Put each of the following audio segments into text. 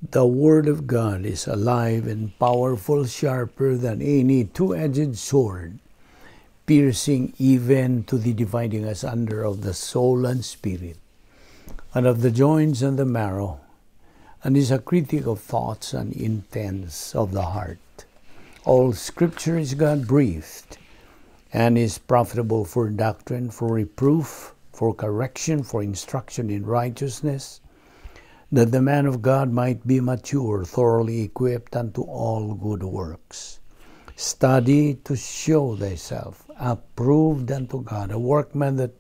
The Word of God is alive and powerful, sharper than any two-edged sword, piercing even to the dividing asunder of the soul and spirit, and of the joints and the marrow, and is a critic of thoughts and intents of the heart. All Scripture is God-breathed, and is profitable for doctrine, for reproof, for correction, for instruction in righteousness, that the man of God might be mature, thoroughly equipped unto all good works. Study to show thyself approved unto God, a workman that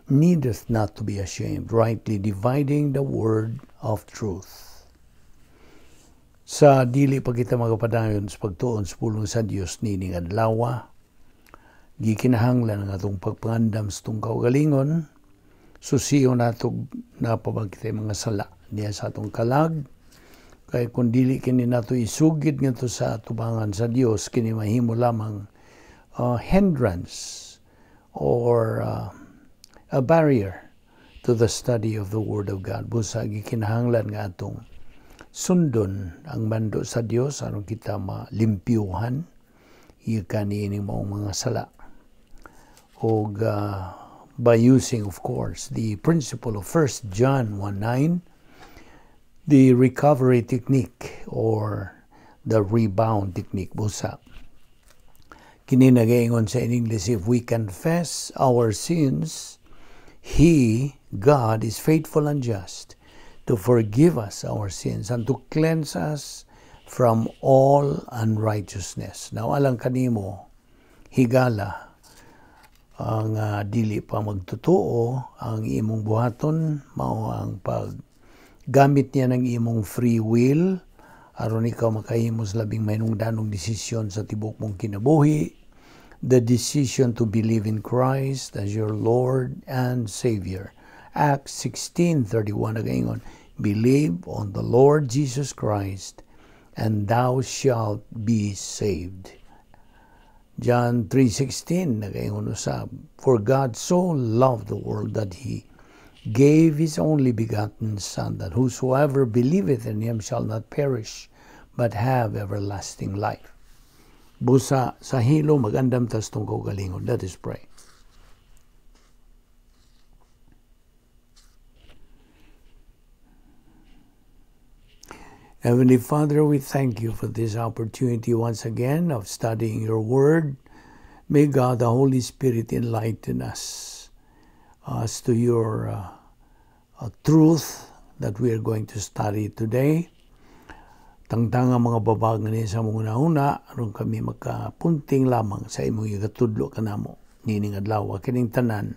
needeth not to be ashamed, rightly dividing the word of truth. Sa dili pa kita magapadayon sa pagtuon sa pulong sa Dios nining adlaw, gikinahanglan nga atong pagpangandam sa itong kaugalingon, susiyo natog napabag kita mga sala niya sa atong kalag, kay kung dili kini nato isugid ngadto sa tubangan sa Dios, kini mahimo lamang hindrance or a barrier to the study of the Word of God. Busa gikinahanglan nga atong sundon ang mando sa Dios aron kita malimpyuhan ikan niining maong mga sala. Og by using, of course, the principle of 1 John 1:9, the recovery technique or the rebound technique. Busa kini nagaingon sa in English, if we confess our sins, He, God, is faithful and just to forgive us our sins and to cleanse us from all unrighteousness. Now, alang kanimo, higala, ang dili pa magtotoo, ang imong buhaton, mao ang paggamit niya ng imong free will, aron ikaw makahimos labing mahinungdanong desisyon sa tibok mong kinabuhi, the decision to believe in Christ as your Lord and Savior. Acts 16:31 nagaingon, believe on the Lord Jesus Christ, and thou shalt be saved. John 3:16 nagaingon usab, for God so loved the world that He gave His only begotten Son, that whosoever believeth in Him shall not perish, but have everlasting life. Busa sa hilo magandam tas tong kaugalingon. Let us pray. Heavenly Father, we thank you for this opportunity once again of studying your word. May God, the Holy Spirit, enlighten us as to your truth that we are going to study today. Tangtang ang mga babag ni sa mga una, aron kami makapunting lamang sa imong igatudlo kanamo nining adlaw. Kining tanan,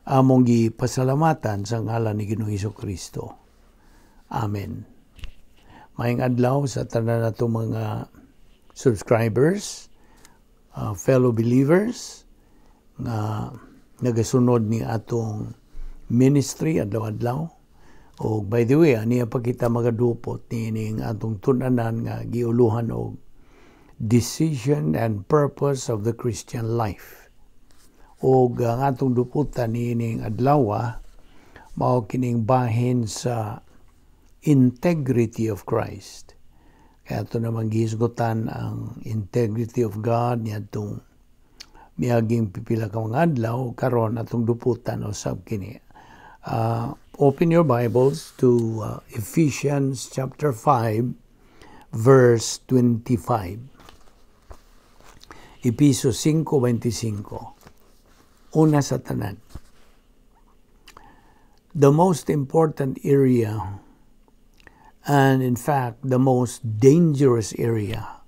among gipasalamatan sa ngalan ni Ginoong Hesukristo. Amen. Maayong adlaw sa tanan nato mga subscribers, fellow believers, nga nagasunod ni atong ministry adlaw-adlaw. O by the way, aniya pa kita magadupot nining atong tunanan nga giuluhan og decision and purpose of the Christian life. O ang atong duputan nining adlaw mao kining bahin sa integrity of Christ. Kaya ito naman gihisgutan ang integrity of God niya itong miyaging pipila ka mga adlaw karon atong duputan o sab kini. Open your Bibles to Ephesians chapter 5 verse 25. Efesios 5:25. Una sa tanan. The most important area, and in fact, the most dangerous area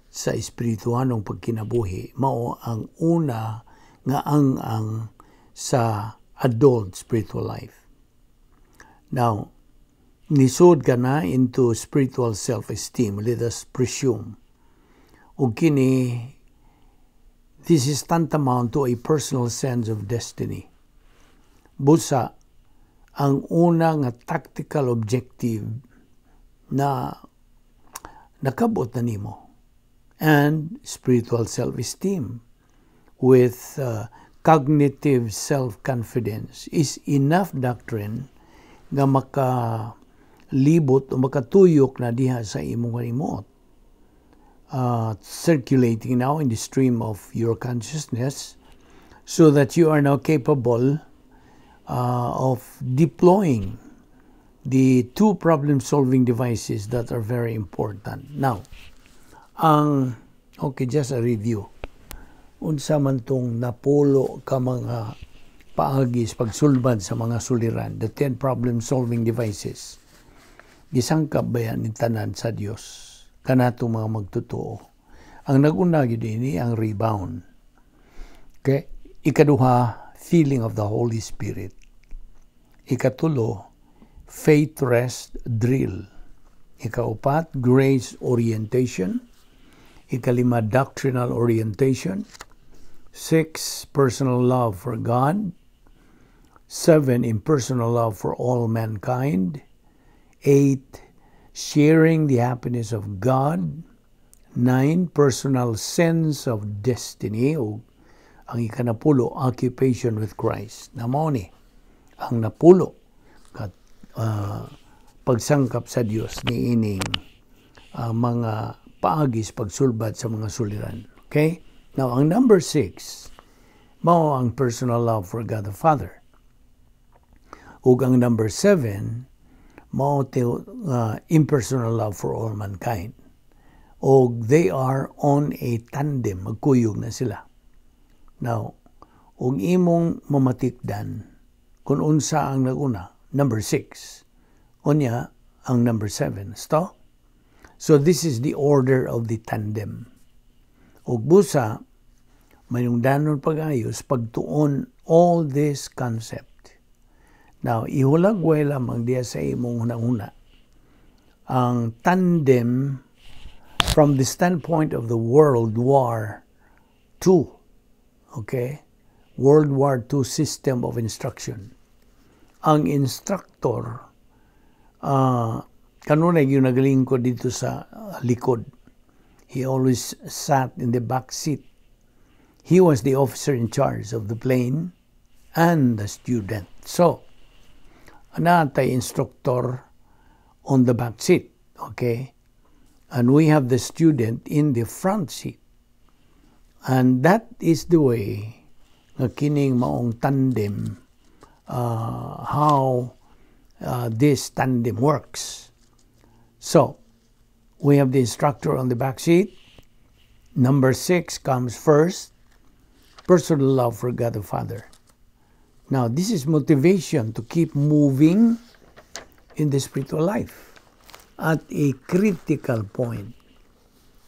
sa espirituhanong pagkinabuhi, mao ang una nga ang sa adult spiritual life. Now, nisod ka na into spiritual self-esteem, let us presume. O kini, this is tantamount to a personal sense of destiny. Busa, ang una nga tactical objective na nakabot na nimo, and spiritual self-esteem with cognitive self-confidence is enough doctrine nga libot o makatuyok na diha sa imong kalimuot. Circulating now in the stream of your consciousness so that you are now capable of deploying the two problem-solving devices that are very important. Now, just a review. Unsa man tong napulo ka mga paagis pagsulbad sa mga suliran, the 10 problem-solving devices, gisangkap ba yan ni tanan sa Dios kanato mga magtotoo? Ang nag-una gyud ini ang rebound. Okay? Ikaduha, feeling of the Holy Spirit. Ikatulo, faith rest drill. Ikaupat, grace orientation. Ikalima, doctrinal orientation. 6, personal love for God. 7, impersonal love for all mankind. 8, sharing the happiness of God. 9, personal sense of destiny. O ang ikanapulo, occupation with Christ. Namo ni ang napulo kat pagsangkap sa Dios ni ining mga paagis pagsulbad sa mga suliran. Okay? Now, ang number 6, mao ang personal love for God the Father. Ug ang number 7, mao impersonal love for all mankind. Og they are on a tandem, magkuyog na sila. Now, ug imong mamatikdan kung unsa ang naguna, number 6. Unya ang number 7. So this is the order of the tandem. Ug busa manungdanon pag-ayos pagtuon all this concept. Now, ihulagway lamang diya sa imong hunahuna. Ang tandem from the standpoint of the World War II. Okay? World War II system of instruction. Ang instructor, kanunay yung naglingkod dito sa likod. He always sat in the back seat. He was the officer in charge of the plane and the student. So, natay instructor on the back seat, okay? And we have the student in the front seat. And that is the way nga kining maong tandem, how this tandem works. So, we have the instructor on the back seat. Number 6 comes first, personal love for God the Father. Now, this is motivation to keep moving in the spiritual life at a critical point.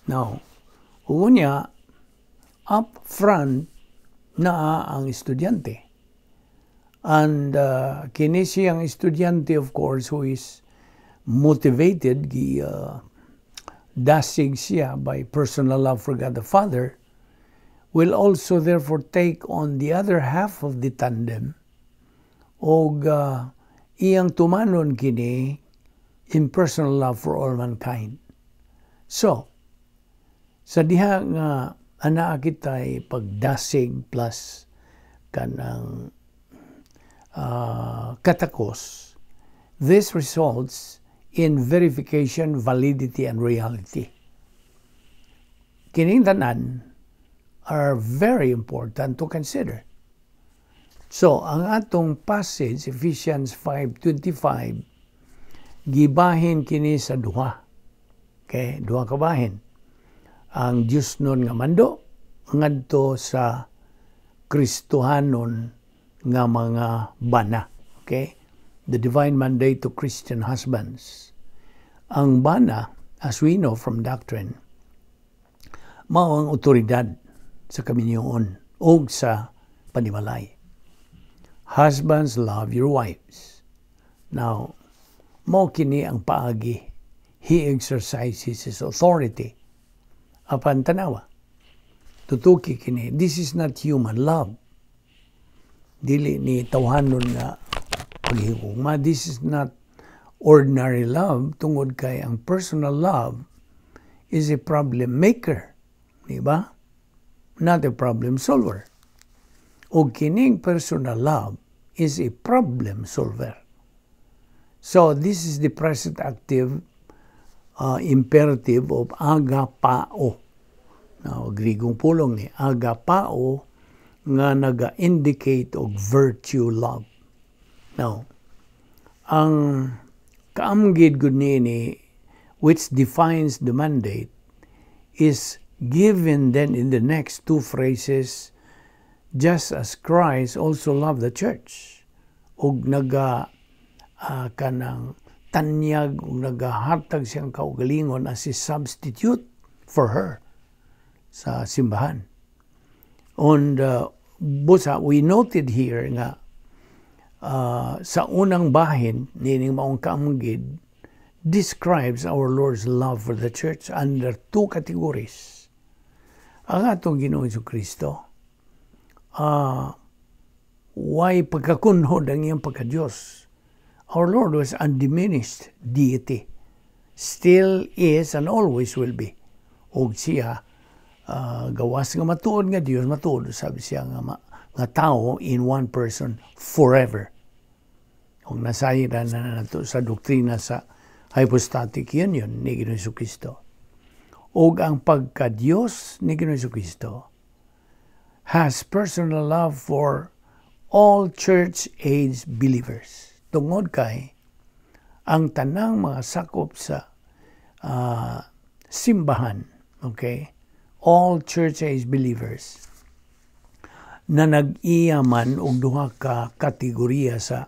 Now, unya, up front na ang estudyante. And kini siyang estudyante, of course, who is motivated, dasig siya by personal love for God the Father, will also therefore take on the other half of the tandem og iyang tumanon kini in personal love for all mankind. So, sa diha nga ana kitay pagdasig plus kanang katakos, this results in verification, validity, and reality. Kining tanan are very important to consider. So, ang atong passage, Ephesians 5:25, gibahin kini sa duha. Okay, duha ka bahin. Ang Diyos nun nga mando, ngadto sa Kristohanon nga mga bana. Okay? The divine mandate to Christian husbands. Ang bana, as we know from doctrine, mao ang otoridad sa kaminyoon o sa panimalay. Husbands, love your wives. Now, mao kini ang paagi. He exercises his authority apan tanawa. Tutuki kini. This is not human love. Dili ni tawhanon nga paghigugma. This is not ordinary love. Tungod kay ang personal love is a problem maker. Diba? Not a problem solver. O kining personal love is a problem solver. So this is the present active imperative of agapao. Now, Grigong pulong ni agapao nga naga-indicate og virtue love. Now, ang kaamgid gud ni which defines the mandate is given then in the next two phrases, just as Christ also loved the church. Og kanang tanyag ug nagahatag siyang kaugalingon as a substitute for her sa simbahan. And busa, we noted here nga sa unang bahin nining maong kaamgid describes our Lord's love for the church under two categories. Ang atong Ginoong Jesucristo, why pagkakunhod ang iyang pagka-Diyos. Our Lord was undiminished deity. Still is and always will be. Og siya, gawas nga matuod nga Diyos, matuod, sabi siya nga tao in one person forever. Kung nasayran na nato sa doktrina sa hypostatic union ni Ginoong Jesucristo. Og ang pagka-Diyos ni Ginoong Jesucristo has personal love for all church-age believers. Tungod kay ang tanang mga sakop sa simbahan, okay? All church-age believers na nag-iyaman og duha ka kategorya sa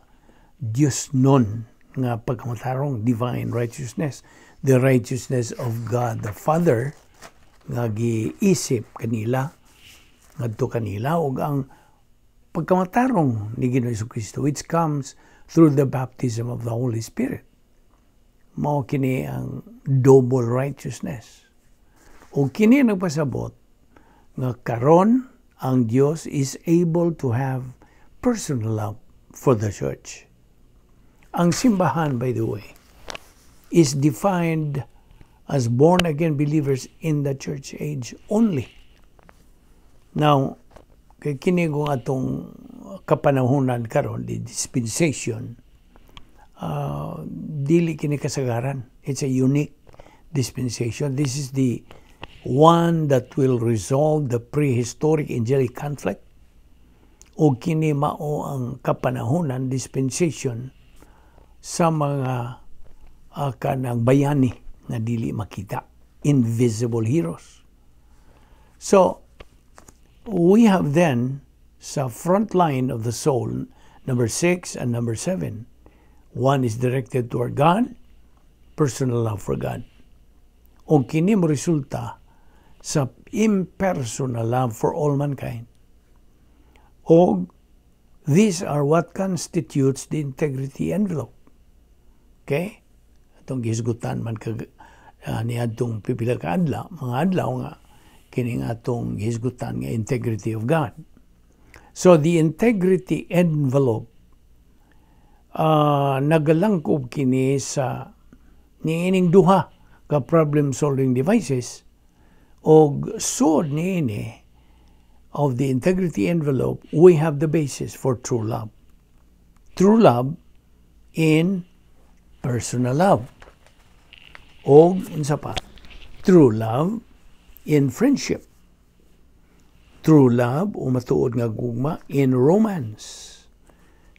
Dios non nga pagkamatarong divine righteousness, the righteousness of God the Father nga giisip kanila ngadto kanila og ang pagkamatarong ni Ginoong Jesucristo which comes through the baptism of the Holy Spirit. Mao kini ang double righteousness. O kini nagpasabot nga karon ang Dios is able to have personal love for the church. Ang simbahan, by the way, is defined as born-again believers in the church age only. Now, kay kini kung atong kapanahunan karon, the dispensation, dili kini kasagaran. It's a unique dispensation. This is the one that will resolve the prehistoric angelic conflict. O kini mao ang kapanahunan, dispensation, sa mga kanang bayani na dili makita, invisible heroes. So, we have then sa front line of the soul, number 6 and number 7. One is directed toward God, personal love for God. O kini mo resulta sa impersonal love for all mankind. O these are what constitutes the integrity envelope. Okay? Itong gisgutan man ni atong pipila ka adlaw, mga adlaw nga kining atong gisgutan nga integrity of God. So the integrity envelope nagalangkob kini sa niining duha ka problem solving devices og sud niini of the integrity envelope we have the basis for true love. True love in personal love. O unsa pa? True love in friendship. True love o matuod nga gugma in romance.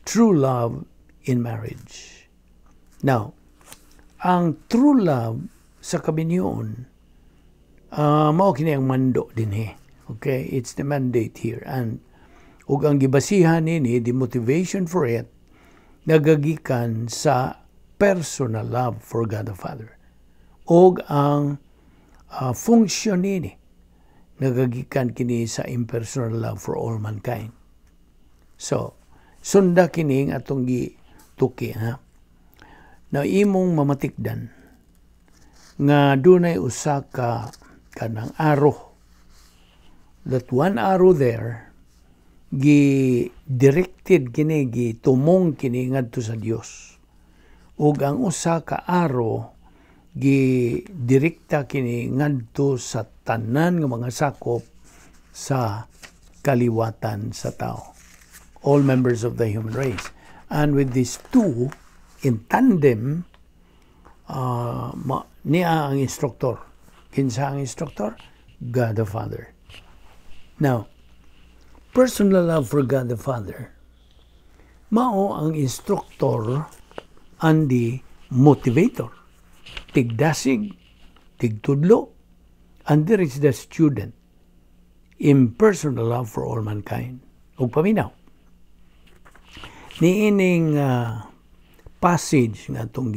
True love in marriage. Now, ang true love sa kabinyoon mao kini ang mando dinhi. Okay, it's the mandate here, and ug ang gibasihan nini, the motivation for it nagagikan sa personal love for God the Father. Og ang function nini nagagikan kini sa impersonal love for all mankind. So, sunda kining atong gituki ha. Na imong mamatikdan nga dunay usa ka kanang arrow, that one arrow there gi-directed kini, gitumong kini ngadto sa Dios. Ug ang usa ka arrow gi-direkta kini ngadto sa tanan nga mga sakop sa kaliwatan sa tao, all members of the human race. And with these two in tandem niya ang instructor. Kinsa ang instructor? God the Father. Now, personal love for God the Father, mao ang instructor and the motivator. Tigdasig, tigtudlo, and there is the student. Impersonal love for all mankind. Ug paminaw, niining passage nga itong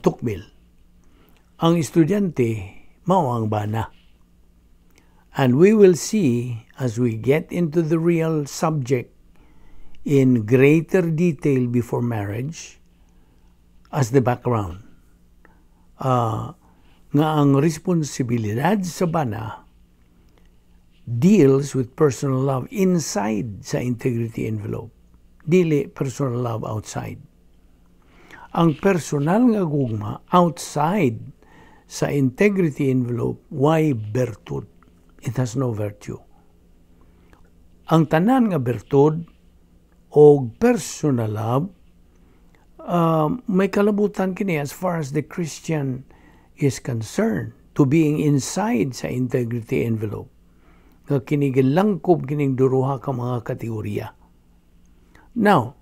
tukbil, ang estudyante mao ang bana. And we will see as we get into the real subject in greater detail before marriage as the background. Nga ang responsibilidad sa bana deals with personal love inside sa integrity envelope. Dili personal love outside. Ang personal nga gugma outside sa integrity envelope, why bertud? It has no virtue. Ang tanan nga bertud o personal love, may kalabutan kini as far as the Christian is concerned to being inside sa integrity envelope. Nga kinigilangkob kining duruha ka mga kategorya. Now,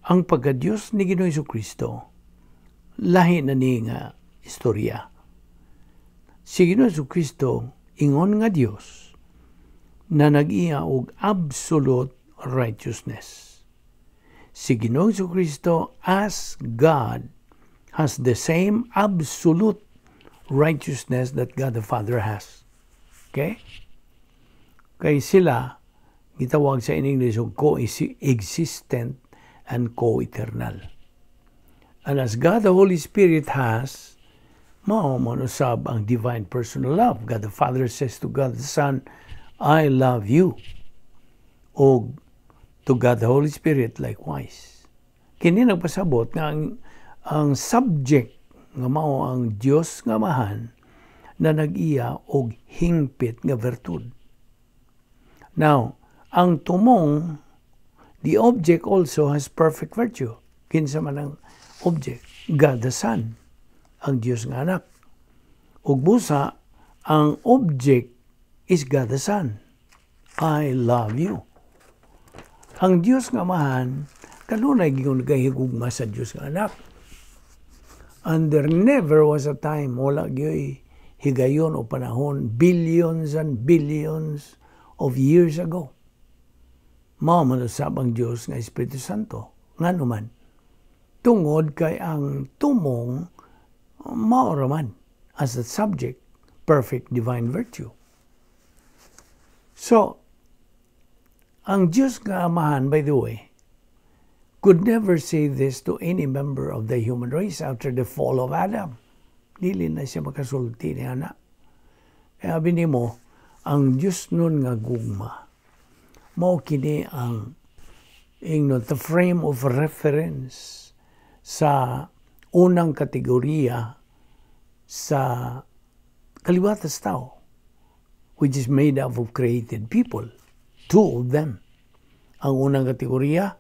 ang pagka-Diyos ni Ginoong Jesucristo, lahi na ni nga istorya. Si Ginoong Jesucristo, ingon nga Diyos, na nag-iya og absolute righteousness. Si Ginoong Jesucristo as God has the same absolute righteousness that God the Father has. Okay? Kay sila, gitawag sa in English o co-existent and co-eternal. And as God the Holy Spirit has, mausab ang divine personal love. God the Father says to God the Son, I love you. O to God the Holy Spirit likewise. Kini nagpasabot nga ang subject nga mao ang Dios nga mahan na nag-iya og hingpit nga bertud. Now, ang tumong, the object also has perfect virtue. Kinsa man ang object? God the Son, ang Diyos nga anak. Ug busa, ang object is God the Son. I love you. Ang Diyos nga mahan, kanunay giyon gahigugma sa Diyos nga anak. And there never was a time, wala gyoy higayon o panahon, billions and billions of years ago. Mao man usab ang Dios nga Espiritu Santo. Ngano man, tungod kay ang tumong mao raman as the subject, perfect divine virtue. So, ang Diyos nga Amahan, by the way, could never say this to any member of the human race after the fall of Adam. Dili na siya makasulti ni anak. Kaya binimo, ang Diyos nun nga gugma, mao kini ang the frame of reference sa unang kategorya sa kaliwatas tao, which is made up of created people. Two of them. Ang unang kategorya,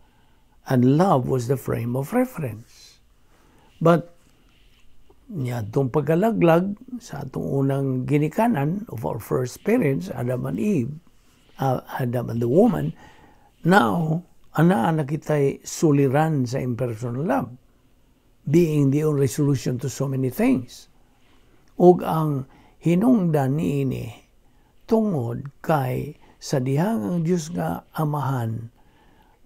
and love was the frame of reference. But itong pagkalaglag sa atong unang ginikanan of our first parents, Adam and Eve, Adam and the woman, now, ana kita'y suliran sa impersonal love, being the only solution to so many things. Ug ang hinungdan niini tungod kay sa dihang ang Diyos nga Amahan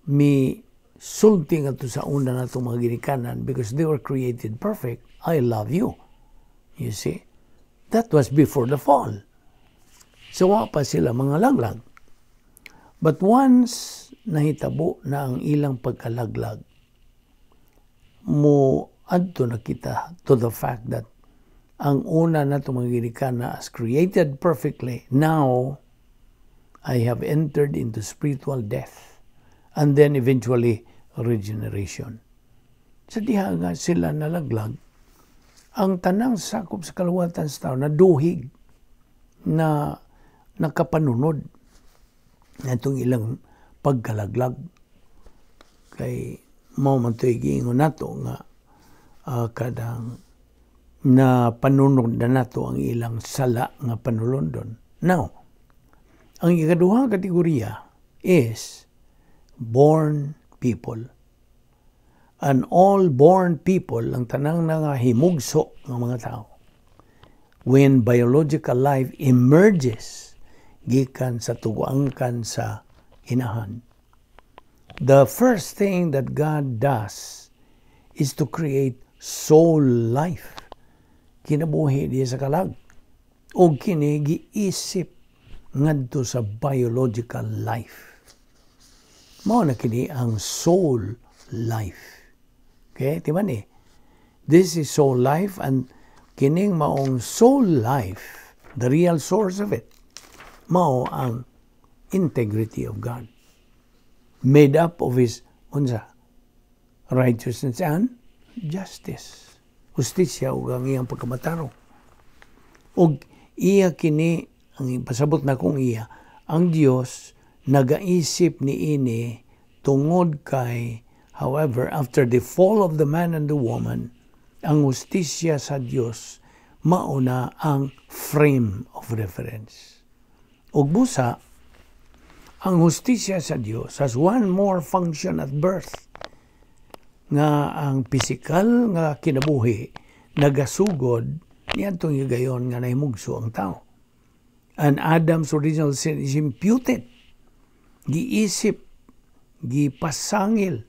mi sulti nga to sa una na itong mga ginikanan because they were created perfect. I love you. You see? That was before the fall. So, pa sila mga laglag. But once nahitabo na ang ilang pagkalaglag, mo adto na kita to the fact that ang una na itong mga ginikanan as created perfectly, now, I have entered into spiritual death and then eventually regeneration. Sa diha nga sila nalaglag, ang tanang sakop sa kaluwatan sa tao na duhig na nakapanunod na itong ilang pagkalaglag. Kay mao man to'y giingon nato nga kadang na panunod na nato ang ilang sala nga panulundon. Now, ang ikaduhang kategorya is born people. And all born people, ang tanang nga himugso ng mga tao, when biological life emerges gikan sa tuguangkan sa inahan, the first thing that God does is to create soul life. Kinabuhi diya sa kalag. O kini giisip ngadto sa biological life. Mao na kini ang soul life. Okay, di ba ni? This is soul life, and kining maong soul life, the real source of it, mao ang integrity of God. Made up of His, righteousness and justice. Justisya o ang iyang pagkamataro. O iya kini, ang pasabot na kong iya, ang Diyos nagaisip ni ini tungod kay, however, after the fall of the man and the woman, ang justisya sa Diyos mauna ang frame of reference. Ug busa, ang justisya sa Diyos has one more function at birth, nga ang pisikal nga kinabuhi nagasugod niadtong higayon nga nahimugso ang tao. And Adam's original sin is imputed, giisip, gipasangil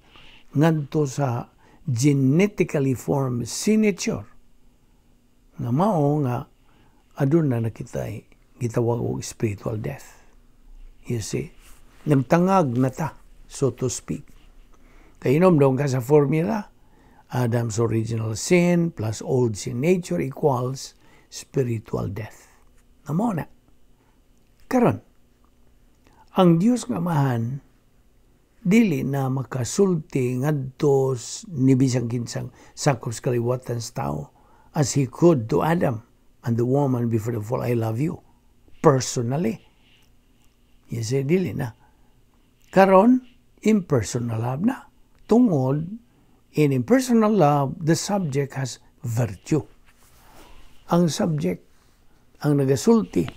ngadto sa genetically formed signature nga mao nga adun na nakitay gitawag og spiritual death. You see, nagtangag na ta, so to speak. Kainom daw ka sa formula, Adam's original sin plus old sin nature equals spiritual death. Namo na. Karon, ang Dios nga Amahan dili na makasulti ngadto ni bisang kinsang sakop sa kaliwatan sa tao as He could to Adam and the woman before the fall. I love you personally. You say, dili na. Karon, impersonal love na. Tungod, in impersonal love, the subject has virtue. Ang subject, ang nagasulti,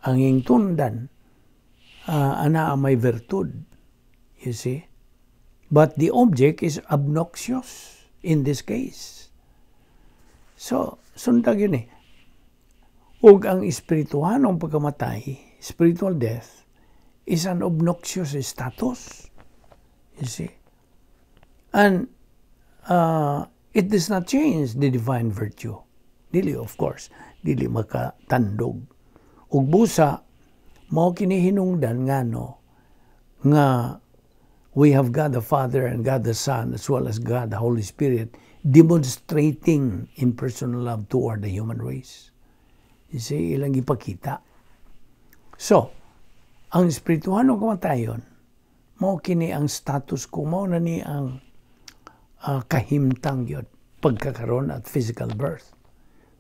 ang hingtundan, ana may virtud. You see? But the object is obnoxious in this case. So, sundag yun eh. Ug ang espirituhanong pagkamatay, spiritual death, is an obnoxious status. You see? And it does not change the divine virtue. Dili, of course, dili makatandog. Ug busa, mao kini hinungdan nga we have God the Father and God the Son as well as God the Holy Spirit demonstrating impersonal love toward the human race. You see, ilang ipakita. So, ang espirituhanong kamatayon, mao kini ang status ko, mao na ni ang kahimtang yun, pagkakaroon at physical birth.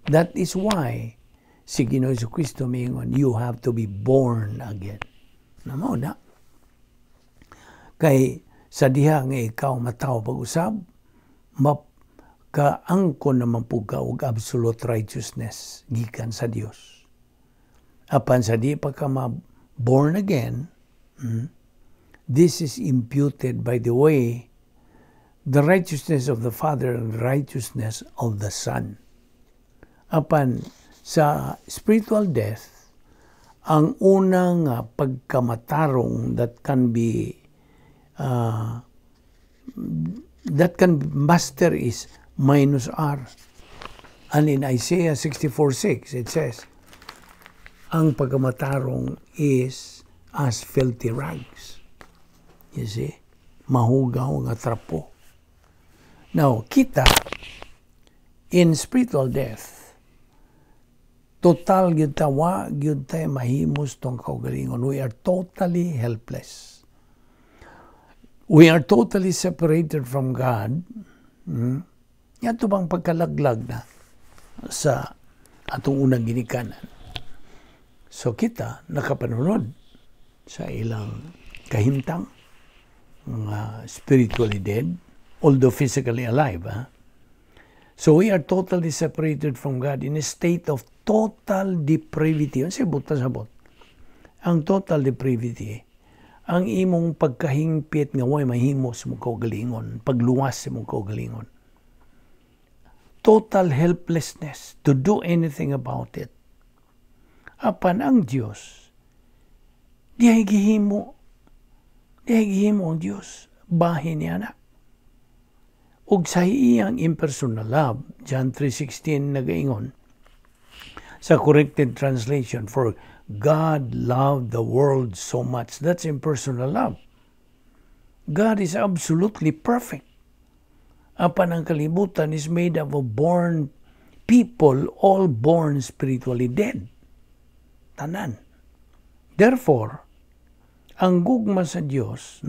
That is why si Ginoong Jesucristo mingon, you have to be born again. Namo na. Kay sa diha nga ikaw mataw pag-usab, kaangkon naman po ka og absolute righteousness gikan sa Dios. Apan sa di pa ka born again, this is imputed by the way the righteousness of the Father and righteousness of the Son. Apan sa spiritual death, ang unang pagkamatarong that can master is minus R. And in Isaiah 64:6, it says, ang pagkamatarong is as filthy rags. You see? Mahugaw nga trapo. Now, kita, in spiritual death, total gyud tawa, gyud tayo mahimos tong kaugalingon. We are totally helpless. We are totally separated from God. Yato bang pagkalaglag na sa atong unang ginikanan. So kita nakapanunod sa ilang kahimtang, mga spiritually dead, although physically alive. So we are totally separated from God in a state of total depravity. Ano siya sabot? Ang total depravity, ang imong pagkahingpit nga way mahimo sa mong kaugalingon, pagluwas sa mong kaugalingon. Total helplessness to do anything about it. Apan ang Diyos, dihay gihimo ang Diyos, bahin niya na. Ug sa iyang impersonal love, John 3:16 nagaingon, sa corrected translation, for God loved the world so much. That's impersonal love. God is absolutely perfect. Apan ang kalibutan is made up of born people, all born spiritually dead. Tanan. Therefore, ang gugma sa Diyos,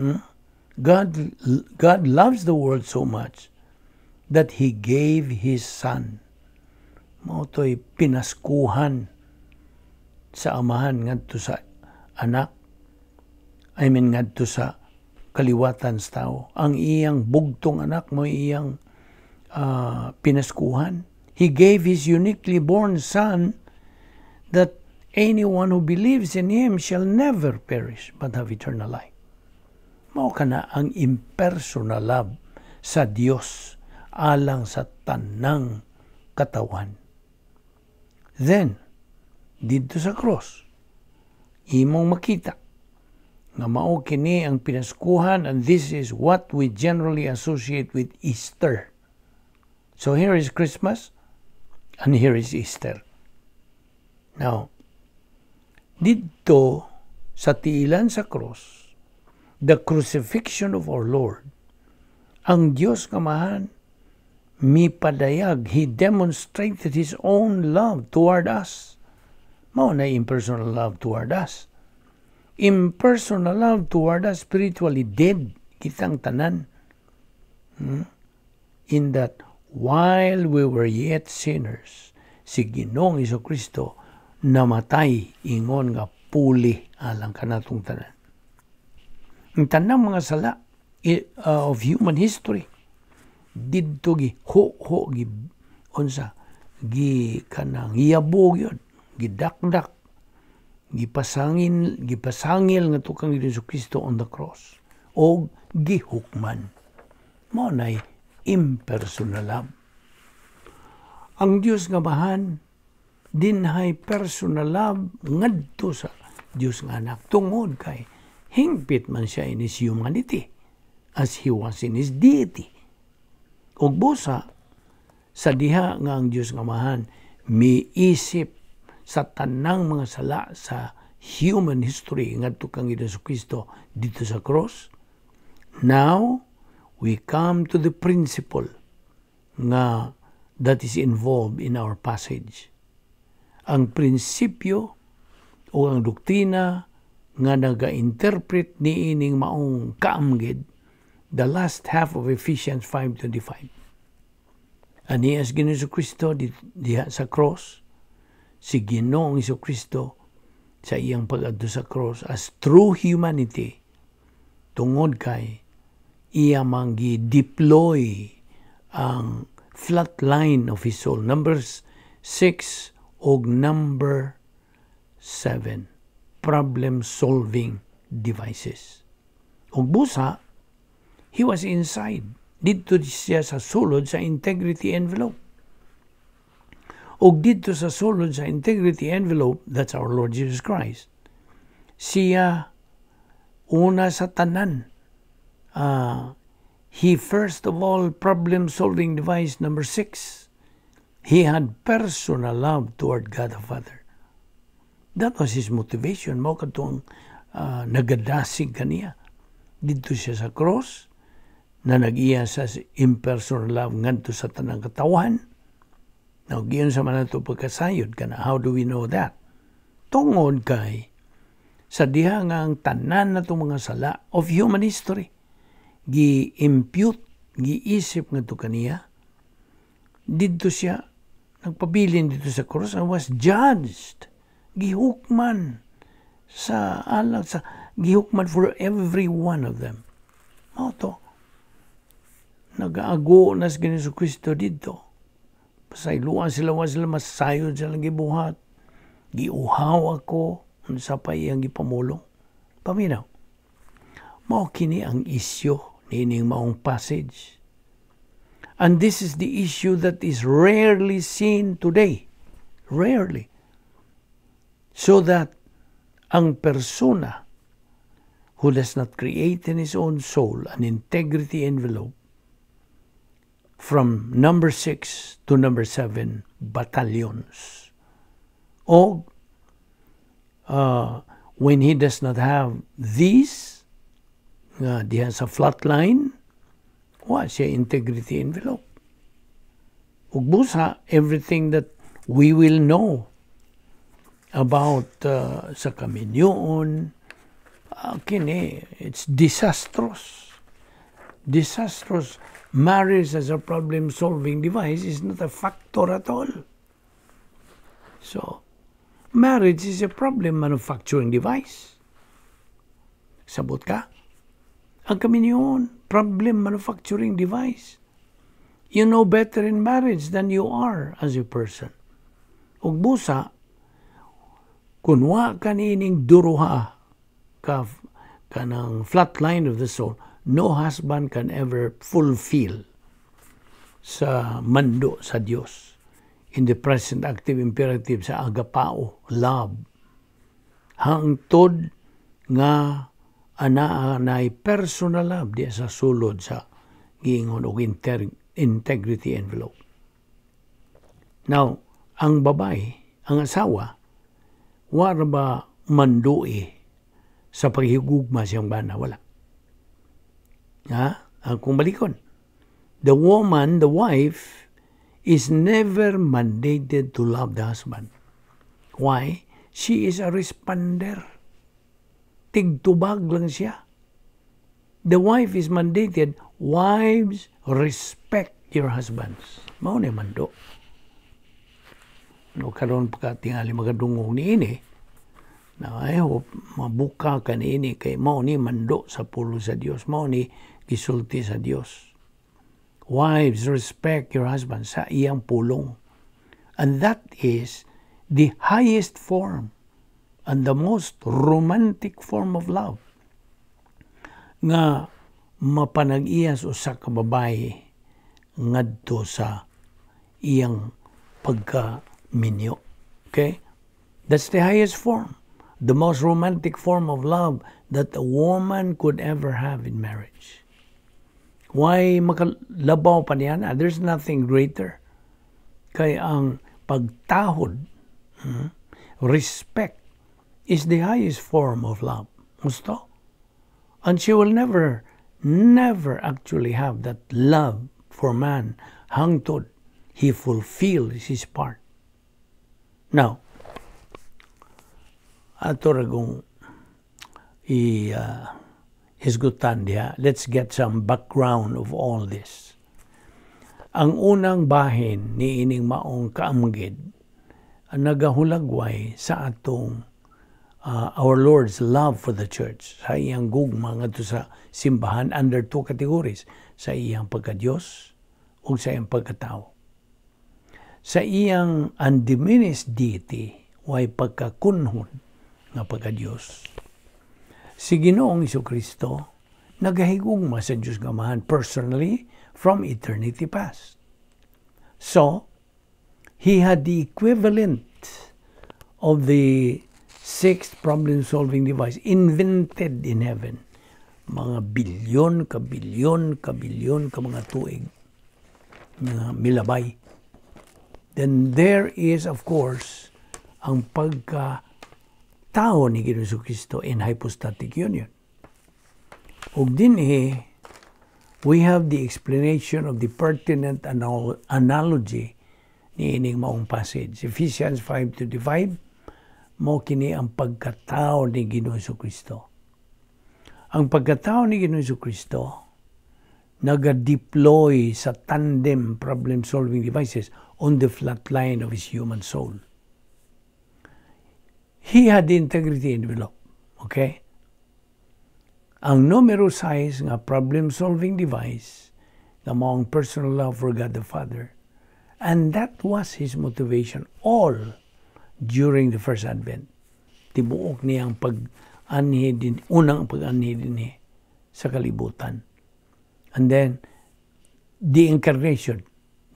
God loves the world so much that He gave His Son. Mautoy pinaskuhan sa amahan ngadto sa anak. Ngadto sa kaliwatan sa tao. Ang iyang bugtong anak mo iyang pinaskuhan. He gave His uniquely born Son that anyone who believes in Him shall never perish but have eternal life. Mao kana ang impersonal love sa Dios alang sa tanang katawan. Then, dito sa cross, imong makita nga mao kini ang pinaskuhan, and this is what we generally associate with Easter. So here is Christmas and here is Easter. Now, dito sa tiilan sa cross, the crucifixion of our Lord, ang Diyos kamahan, mipadayag, He demonstrated His own love toward us. Mao na impersonal love toward us. Impersonal love toward us, spiritually dead, kitang tanan. In that, while we were yet sinners, si Ginoong Jesucristo namatay ingon nga puli alang kanatong tanan. Ang tanang mga sala of human history, didto gi kanang iyabog yun, gidakdak, gipasangil nga tukang Jesucristo on the cross, o gihukman. Mao nay impersonal love. Ang Dios nga bahan, dinhay personal love ngadto sa Dios nga anak, tungod kay hingpit man siya in his humanity as he was in his deity. Ug busa sa diha nga ang Dios nga mahan miisip sa tanang mga sala sa human history ngadto kang Jesucristo dito sa cross. Now we come to the principle nga that is involved in our passage. Ang prinsipyo o ang doktrina nga naga-interpret ni ining maong kaamgid the last half of Ephesians 5:25. Ani as Ginoong Jesucristo diha sa cross, si Ginoong Jesucristo sa iyang pag-adto sa cross as true humanity, tungod kay iya mangi-deploy ang flat line of His soul. Numbers 6 og number 7, problem-solving devices. Og busa, He was inside. Dito siya sa sulod sa integrity envelope. Og dito sa sulod sa integrity envelope, that's our Lord Jesus Christ, siya una sa tanan. He first of all, problem-solving device number 6. He had personal love toward God the Father. That was his motivation. Mao katong nagadasig kaniya. Dito siya sa cross, na nag-iya sa impersonal love ngadto sa tanang katawan. Now, giyon sa man nato pagkasayod ka na. How do we know that? Tungod kay sa diha nga ang tanan na mga sala of human history, gi-impute, gi-isip nga to kaniya, dito siya, nagpabilin dito sa cross, and was judged, gihukman sa alang sa gihukman for every one of them. Mao to. nag-aago na sa Ginoong Kristo dito. Pasayloan sila, masayod sila gibuhat. Giuhaw ako, sa pa iyang gipamulong. Paminaw. Mao kini ang isyu nining maong passage. And this is the issue that is rarely seen today. Rarely. So that ang persona who does not create in his own soul an integrity envelope from number 6 to number 7 battalions. O when he does not have these, diha sa flat line, wa siya integrity envelope. Ug busa, everything that we will know about sa kaminyoon, kini, it's disastrous. Disastrous. Marriage as a problem-solving device is not a factor at all. So, marriage is a problem manufacturing device. Sabot ka? Ang kaminyoon, problem manufacturing device. You know better in marriage than you are as a person. Ug busa, kung wa kanining duruha kanang flat line of the soul, no husband can ever fulfill sa mando sa Dios in the present active imperative sa agapao, love. Hangtod nga anay personal love di sa sulod sa giingon og integrity envelope. Now, ang babay, ang asawa, wala ba mandui sa paghigugma siyang bana? Wala. Kung balikon, the woman, the wife, is never mandated to love the husband. Why? She is a responder. Tigtubag lang siya. The wife is mandated, wives, respect your husbands. Mao ni mando. No, karon pagkatingali magadungog ni ini, na I hope mabuka ka ni ini kay mao ni mando sa pulo sa Dios, mao ni gisulti sa Dios. Wives, respect your husband sa iyang pulong. And that is the highest form and the most romantic form of love nga mapanag-iyas usa ka babae ngadto sa iyang pagkaminyo. Okay? That's the highest form, the most romantic form of love that a woman could ever have in marriage. Why makalabaw pa niyan? There's nothing greater. Kaya ang pagtahod, respect, is the highest form of love. Gusto? And she will never actually have that love for man hangtod he fulfills his part. Now, ato ragong hisgutan diha. Let's get some background of all this. Ang unang bahin ni ining maong kaamgid nagahulagway sa atong our Lord's love for the church. Sa iyang gugma ngadto sa simbahan under two categories. Sa iyang pagka-Diyos o sa iyang pagkatao. Sa iyang undiminished deity way pagkakunhon nga pagka-Diyos. Si Ginoong Jesucristo nagahigugma sa Diyos nga Amahan personally from eternity past. So, he had the equivalent of the sixth problem-solving device invented in heaven. Mga bilyon ka mga tuig na milabay. Then there is, of course, ang pagka-tao ni Ginoong Jesucristo in hypostatic union. Ug dinhi, we have the explanation of the pertinent analogy ni ining maong passage. Ephesians 5:25, mo kini ang pagkatao ni Ginoong Jesucristo. Ang pagkatao ni Ginoong Jesucristo naga-deploy sa tandem problem-solving devices on the flat line of his human soul. He had the integrity envelope. Okay? Ang numero size nga problem-solving device nga maong personal love for God the Father. And that was his motivation all during the first advent. Tibuok niyang pag-anhi din, unang pag-anhi din sa kalibutan. And then, the incarnation,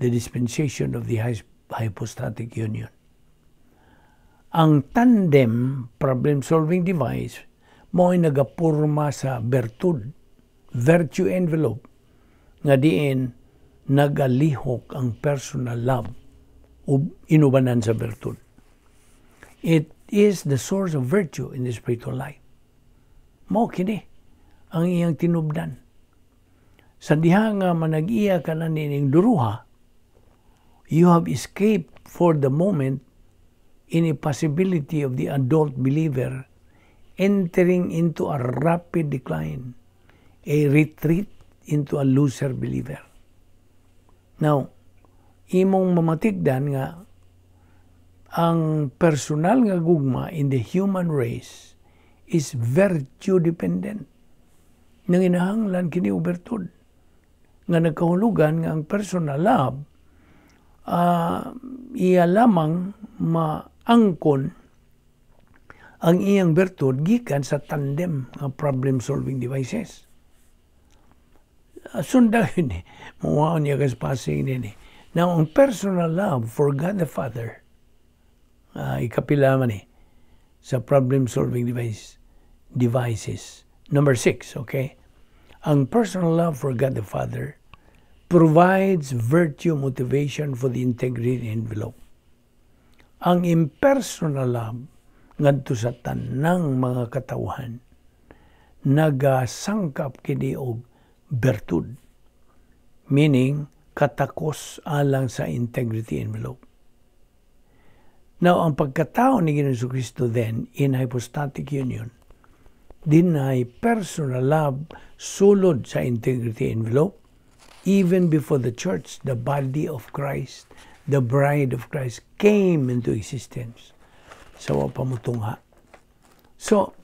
the dispensation of the hypostatic union. Ang tandem problem-solving device mo ay nagapurma sa virtue envelope, nga diin nagalihok ang personal love o inubanan sa virtud. It is the source of virtue in the spiritual life. Mao kini ang iyang tinubdan. Sa diha nga manag-iya ka na nining duruha, you have escaped for the moment any possibility of the adult believer entering into a rapid decline, a retreat into a loser believer. Now, imong mamatigdan nga ang personal nga gugma in the human race is virtue dependent. Nanginahanglan kini ubertud nga nagkahulugan nga ang personal love iya lamang maangkon ang iyang bertud gikan sa tandem nga problem solving devices. Sunda yun Muwaon niya kaspassing din Now, ang personal love for God the Father, ikapila man sa problem-solving devices. Number 6, okay? Ang personal love for God the Father provides virtue motivation for the integrity envelope. Ang impersonal love ngadto sa tanang mga katawhan nagasangkap kini og bertud, meaning katakos alang sa integrity envelope. Now, ang pagkatao ni Ginoong Kristo then in hypostatic union, dinay personal love sulod sa integrity envelope even before the church, the body of Christ, the bride of Christ came into existence. Sa pamutungha. So,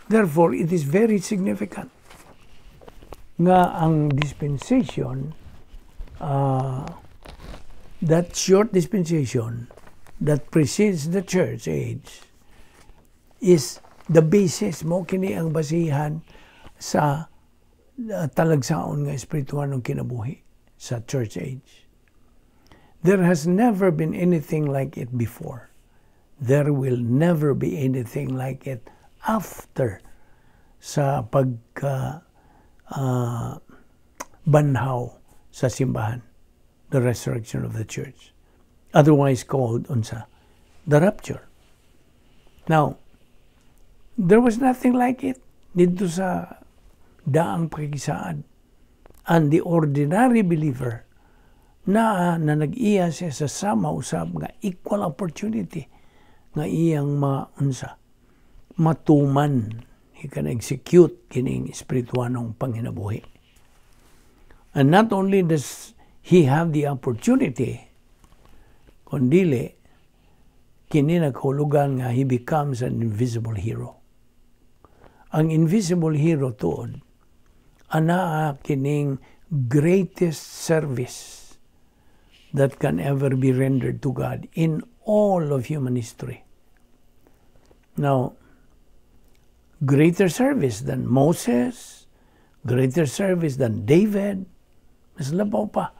therefore, it is very significant nga ang dispensation, that short dispensation that precedes the church age is the basis mo kini ang basihan sa talagsaon nga espiritual ng kinabuhi sa church age. There has never been anything like it before. There will never be anything like it after sa banhaw sa simbahan, the resurrection of the church, otherwise called the rapture. Now, there was nothing like it dito sa daang pakikisaad, and the ordinary believer na nag-iya siya sa sama usab nga equal opportunity nga iyang matuman, he can execute kining espirituanong panginabuhi. And not only does he have the opportunity, kundili, kini naghulugan nga he becomes an invisible hero. Ang invisible hero tuod, ana kining greatest service that can ever be rendered to God in all of human history. Now, greater service than Moses, greater service than David, mas labaw pa.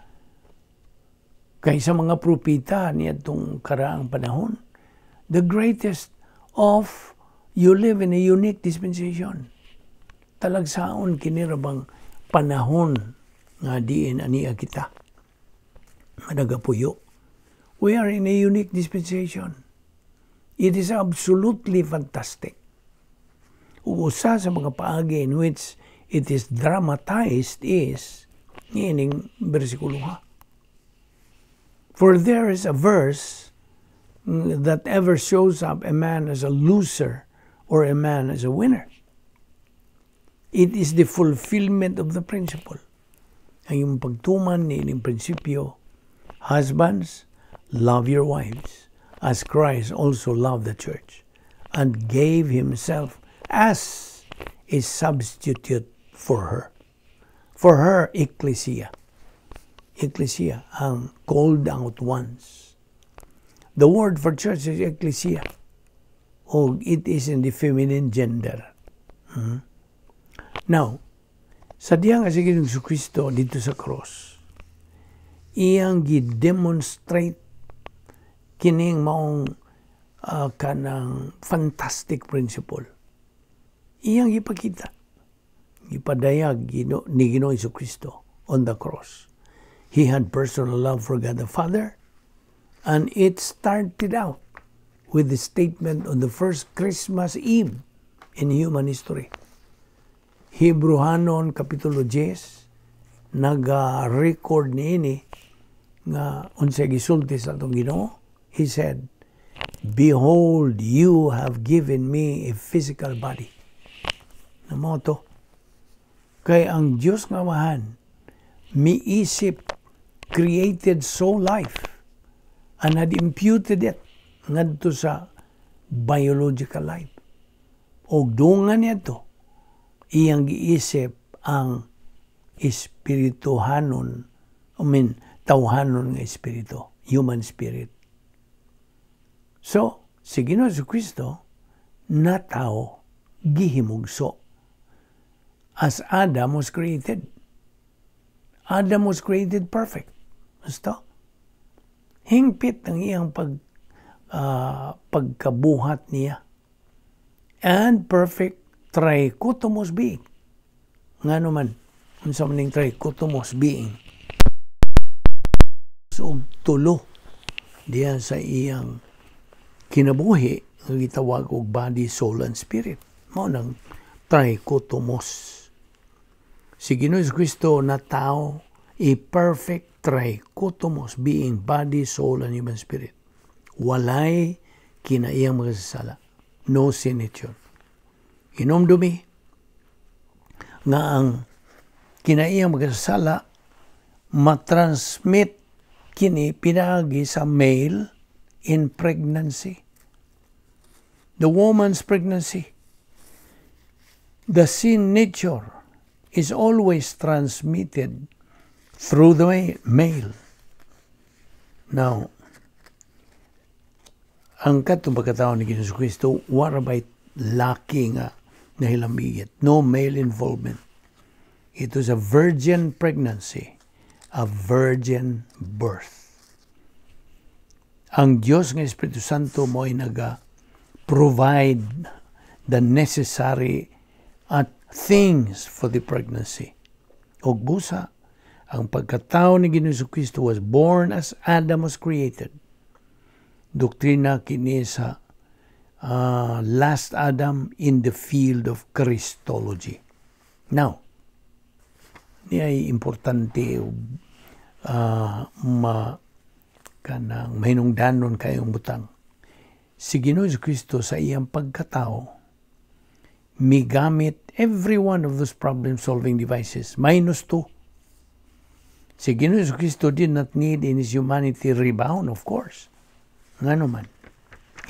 Kaysa mga propeta niya itong karaang panahon, the greatest of you live in a unique dispensation. Talagsaon kinirabang panahon nga diin aniya kita. Nagapuyo. We are in a unique dispensation. It is absolutely fantastic. Usa sa mga paagi in which it is dramatized is niining bersikulo ha. For there is a verse that ever shows up a man as a loser or a man as a winner. It is the fulfillment of the principle. Ang yung pagtuman niining prinsipyo, husbands, love your wives, as Christ also loved the church, and gave himself as a substitute for her ecclesia. ecclesia, ang called out ones. The word for church is ecclesia. O it is in the feminine gender. Now, sa diya nga sige ng Kristo dito sa cross, iyang gi-demonstrate kining maong kanang fantastic principle. Iyang ipakita, ipadayag ni Ginoong Kristo on the cross. He had personal love for God the Father, and it started out with the statement on the first Christmas Eve in human history. Hebrehanon Kapitulo 10, naga-record niini nga unsay gisulti sa atong Ginoo. He said, "Behold, you have given me a physical body." Namo to. Kay ang Diyos nga Amahan, miisip, created soul life, and had imputed it ngadto sa biological life. Og dungan niya to, iyang giisip ang espirituhanon, tawhanon nga espiritu, human spirit. So, si Ginoo Kristo na tao gihimugso. As Adam was created. Adam was created perfect. Basta? Hingpit ang iyang pagkabuhat niya. And perfect trichotomous being. Nga naman, unsa maning trichotomous being. So, tulo diya sa iyang kinabuhi nga gitawag og body, soul, and spirit. Mao nang trichotomous. Si Ginoong Kristo na tao, a perfect trichotomous being, body, soul, and human spirit. Walay kinaiyang makasasala. No sin nature. Inomdumi nga ang kinaiyang makasasala matransmit kini pinagi sa male in pregnancy. The woman's pregnancy. The sin nature is always transmitted through the male. Now, ang katong pagkatao ni Ginoong Kristo, warabay laki nga nahilambigit. No male involvement. It was a virgin pregnancy, a virgin birth. Ang Diyos nga Espiritu Santo mo ay provide the necessary things for the pregnancy. Og busa, ang pagkatao ni Ginoong Kristo was born as Adam was created. Doktrina kini sa last Adam in the field of Christology. Now, niya ay importante kanang mahinungdanon kayong butang. Si Ginoong Kristo sa iyang pagkatao, migamit every one of those problem-solving devices, minus 2. Si Ginoong Kristo did not need in his humanity rebound, of course. Nga naman,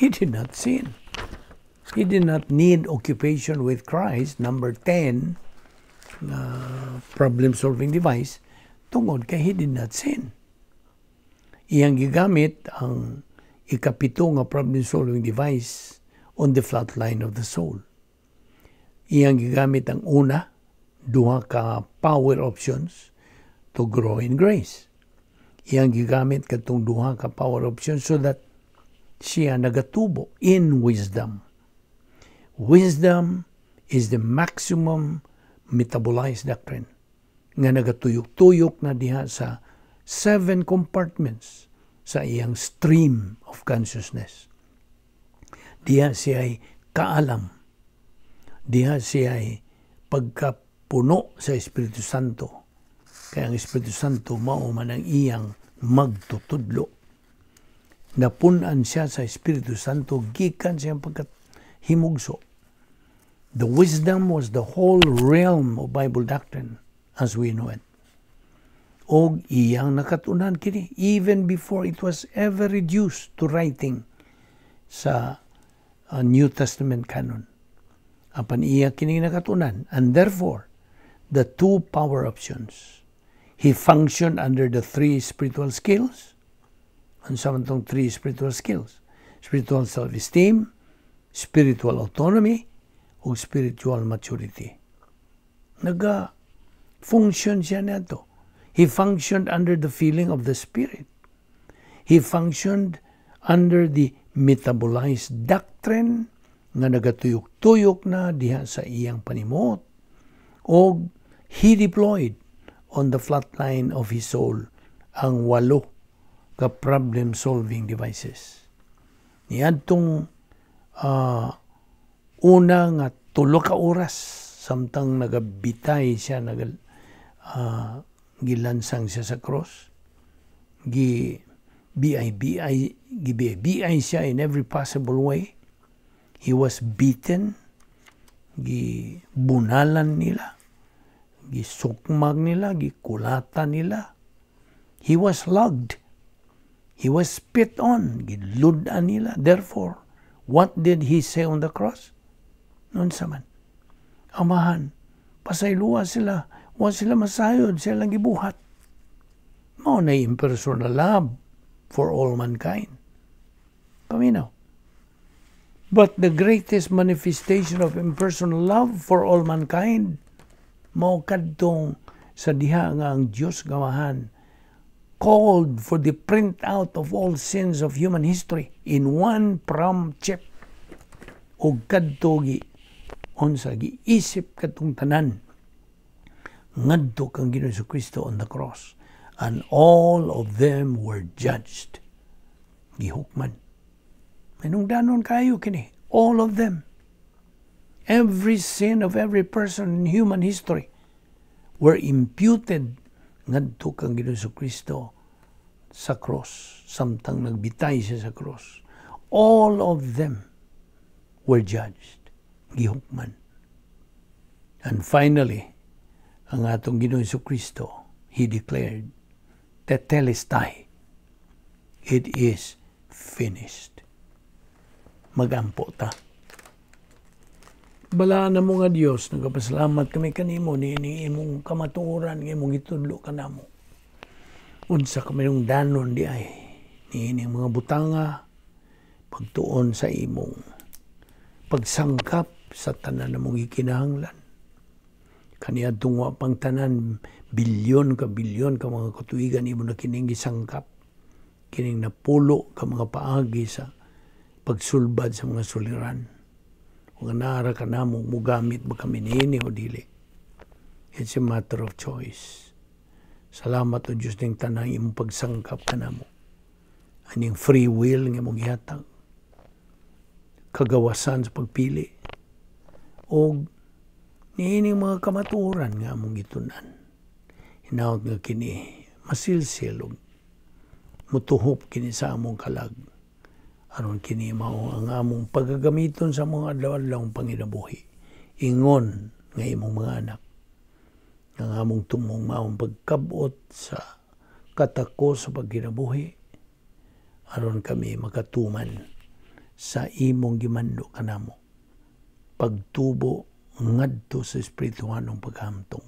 he did not sin. He did not need occupation with Christ, number 10, problem-solving device, tungod kay he did not sin. Iyang gigamit ang ikapito nga problem-solving device on the flat line of the soul. Iyang gigamit ang una, duha ka power options to grow in grace. Iyang gigamit katong duha ka power options so that siya nagatubo in wisdom. Wisdom is the maximum metabolized doctrine nga nagatuyok-tuyok na diha sa 7 compartments sa iyang stream of consciousness. Diha siya ay kaalam. Diha siya ay pagkapuno sa Espiritu Santo. Kaya ang Espiritu Santo mao man ang iyang magtutudlo. Napunan siya sa Espiritu Santo gikan siyang pagkahimugso. The wisdom was the whole realm of Bible doctrine as we know it. Og iyang nakatunan kini even before it was ever reduced to writing sa New Testament canon. Apan iya kini nakatunan, and therefore the 2 power options, He functioned under the three spiritual skills. Ano sa man tong three spiritual skills? Spiritual self-esteem, spiritual autonomy, o spiritual maturity. Function siya nato. He functioned under the feeling of the Spirit. He functioned under the metabolized doctrine nga nagatuyok-tuyok na diha sa iyang panimot. O he deployed on the flatline of his soul ang 8 ka problem-solving devices. Niadtong una nga 3 ka oras samtang nagabitay siya, gilansang siya sa cross. Gibiyay siya in every possible way. He was beaten, gibunalan nila, gisukmag nila, gikulatan nila. He was lugged. He was spit on, giludan nila. Therefore, what did he say on the cross? Noon sa man, Amahan, pasayluwa sila, wa sila masayod, sila lang gibuhat. Mao na impersonal love for all mankind. Paminaw. But the greatest manifestation of impersonal love for all mankind, mao kadtong sa diha nga ang Dios gamahan called for the print out of all sins of human history in one prom chip. O kadto unsa giisip katong tanan ngadto kang Ginoong Jesucristo on the cross, and all of them were judged. Gihukman. Manungdanon kayo kini, all of them. Every sin of every person in human history were imputed ngadto kang Ginoong Jesucristo sa cross, samtang nagbitay siya sa cross. All of them were judged. Gihukman. And finally, ang atong Ginoong Jesucristo, He declared, Tetelestai, it is finished. Magampo ta. Balaan na mo nga Diyos, nagapasalamat kami kanimo, ni imong kamatuoran, ni imong itudlo ka namo. Unsa kami nung danon di ay, ni ining mga butanga, pagtuon sa imong pagsangkap sa tanan na mong ikinahanglan. Kaniadtong wa pang tanan, bilyon ka mga katuigan imo na kining gisangkap. Kining napulo ka mga paagi sa pagsulbad sa mga suliran. Kung naara ka namong mugamit ba kami niini o dili. It's a matter of choice. Salamat o Diyos ng tanang imong pagsangkap ka namo. Aning free will nga mong ihatag. Kagawasan sa pagpili. O niining mga kamaturan nga among gitunan. Hinaot nga kini masilsil o mutuhop kini sa among kalag. Aron kini mao ang among paggagamiton sa mga adlaw-adlaw panginabuhi. Ingon nga imong mga anak. Ang among tumong maong pagkabot sa katako sa pagkinabuhi. Aron kami makatuman sa imong gimando kanamo. Pagtubo ngadto sa espirituhanong paghamtong.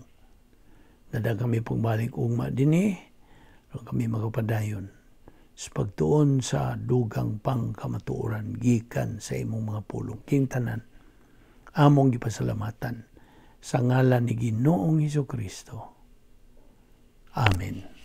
Nada kami pagbalik ugma dinhi, kami magapadayon sa pagtuon sa dugang pangkamatuoran gikan sa imong mga pulong. King tanan, among gipasalamatan sa ngalan ni Ginoong Hesukristo. Amen.